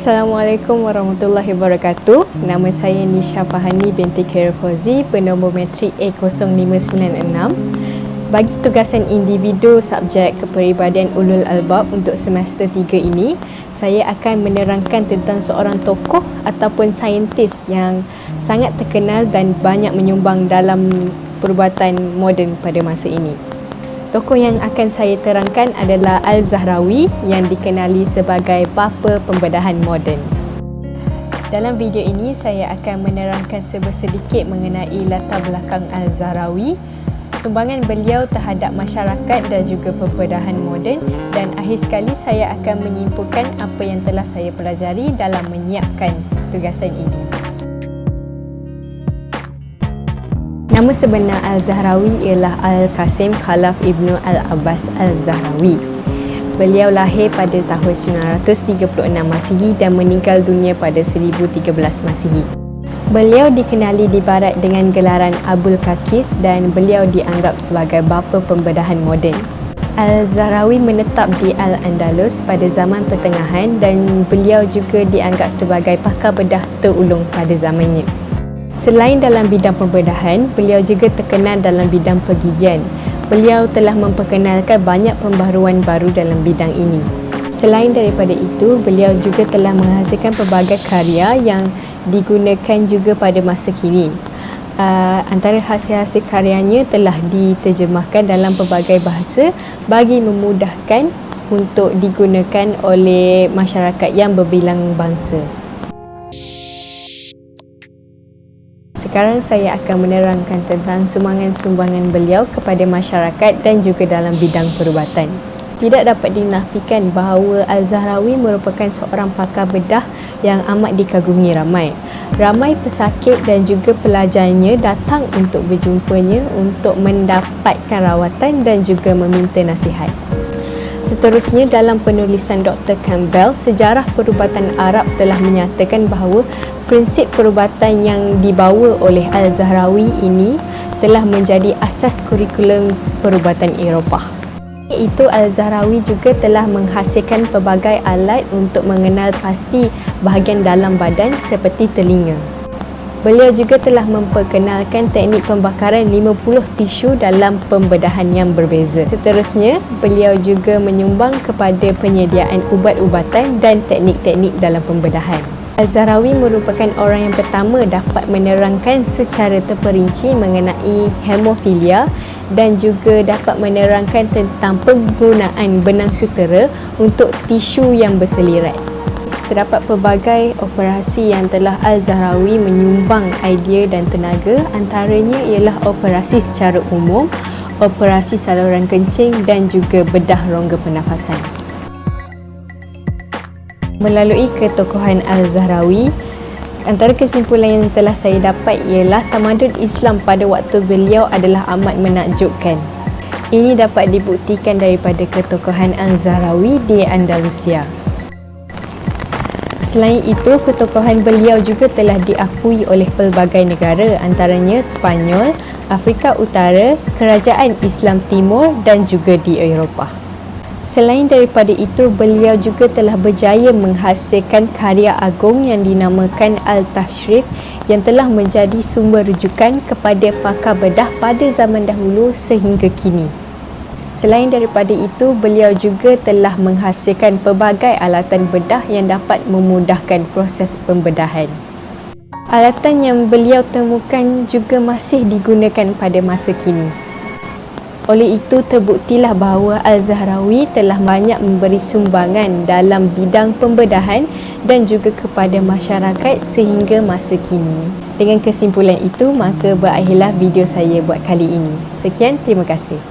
Assalamualaikum warahmatullahi wabarakatuh. Nama saya Nisha Fahani binti Khairul Fauzi, bernombor metrik A0596. Bagi tugasan individu subjek kepribadian ulul albab untuk semester 3 ini, saya akan menerangkan tentang seorang tokoh ataupun saintis yang sangat terkenal dan banyak menyumbang dalam perubatan moden pada masa ini. Tokoh yang akan saya terangkan adalah Al-Zahrawi yang dikenali sebagai bapa pembedahan moden. Dalam video ini saya akan menerangkan sedikit mengenai latar belakang Al-Zahrawi, sumbangan beliau terhadap masyarakat dan juga pembedahan moden, dan akhir sekali saya akan menyimpulkan apa yang telah saya pelajari dalam menyiapkan tugasan ini. Nama sebenar Al-Zahrawi ialah Al-Qasim Khalaf Ibnu Al-Abbas Al-Zahrawi. Beliau lahir pada tahun 936 Masihi dan meninggal dunia pada 1013 Masihi. Beliau dikenali di barat dengan gelaran Abul Kakis dan beliau dianggap sebagai bapa pembedahan moden. Al-Zahrawi menetap di Al-Andalus pada zaman pertengahan dan beliau juga dianggap sebagai pakar bedah terulung pada zamannya. Selain dalam bidang pembedahan, beliau juga terkenal dalam bidang pergigian. Beliau telah memperkenalkan banyak pembaharuan baru dalam bidang ini. Selain daripada itu, beliau juga telah menghasilkan pelbagai karya yang digunakan juga pada masa kini. Antara hasil-hasil karyanya telah diterjemahkan dalam pelbagai bahasa bagi memudahkan untuk digunakan oleh masyarakat yang berbilang bangsa. Sekarang saya akan menerangkan tentang sumbangan-sumbangan beliau kepada masyarakat dan juga dalam bidang perubatan. Tidak dapat dinafikan bahawa Al-Zahrawi merupakan seorang pakar bedah yang amat dikagumi ramai. Ramai pesakit dan juga pelajarnya datang untuk berjumpanya untuk mendapatkan rawatan dan juga meminta nasihat. Seterusnya, dalam penulisan Dr. Campbell, Sejarah Perubatan Arab telah menyatakan bahawa prinsip perubatan yang dibawa oleh Al-Zahrawi ini telah menjadi asas kurikulum perubatan Eropah. Iaitu Al-Zahrawi juga telah menghasilkan pelbagai alat untuk mengenal pasti bahagian dalam badan seperti telinga. Beliau juga telah memperkenalkan teknik pembakaran 50 tisu dalam pembedahan yang berbeza. Seterusnya, beliau juga menyumbang kepada penyediaan ubat-ubatan dan teknik-teknik dalam pembedahan. Al-Zahrawi merupakan orang yang pertama dapat menerangkan secara terperinci mengenai hemofilia dan juga dapat menerangkan tentang penggunaan benang sutera untuk tisu yang berselirat. Terdapat pelbagai operasi yang telah Al-Zahrawi menyumbang idea dan tenaga, antaranya ialah operasi secara umum, operasi saluran kencing dan juga bedah rongga pernafasan. Melalui ketokohan Al-Zahrawi, antara kesimpulan yang telah saya dapat ialah tamadun Islam pada waktu beliau adalah amat menakjubkan. Ini dapat dibuktikan daripada ketokohan Al-Zahrawi di Andalusia. Selain itu, ketokohan beliau juga telah diakui oleh pelbagai negara, antaranya Sepanyol, Afrika Utara, Kerajaan Islam Timur dan juga di Eropah. Selain daripada itu, beliau juga telah berjaya menghasilkan karya agung yang dinamakan Al-Tashrif yang telah menjadi sumber rujukan kepada pakar bedah pada zaman dahulu sehingga kini. Selain daripada itu, beliau juga telah menghasilkan pelbagai alatan bedah yang dapat memudahkan proses pembedahan. Alatan yang beliau temukan juga masih digunakan pada masa kini. Oleh itu, terbuktilah bahawa Al-Zahrawi telah banyak memberi sumbangan dalam bidang pembedahan dan juga kepada masyarakat sehingga masa kini. Dengan kesimpulan itu, maka berakhirlah video saya buat kali ini. Sekian, terima kasih.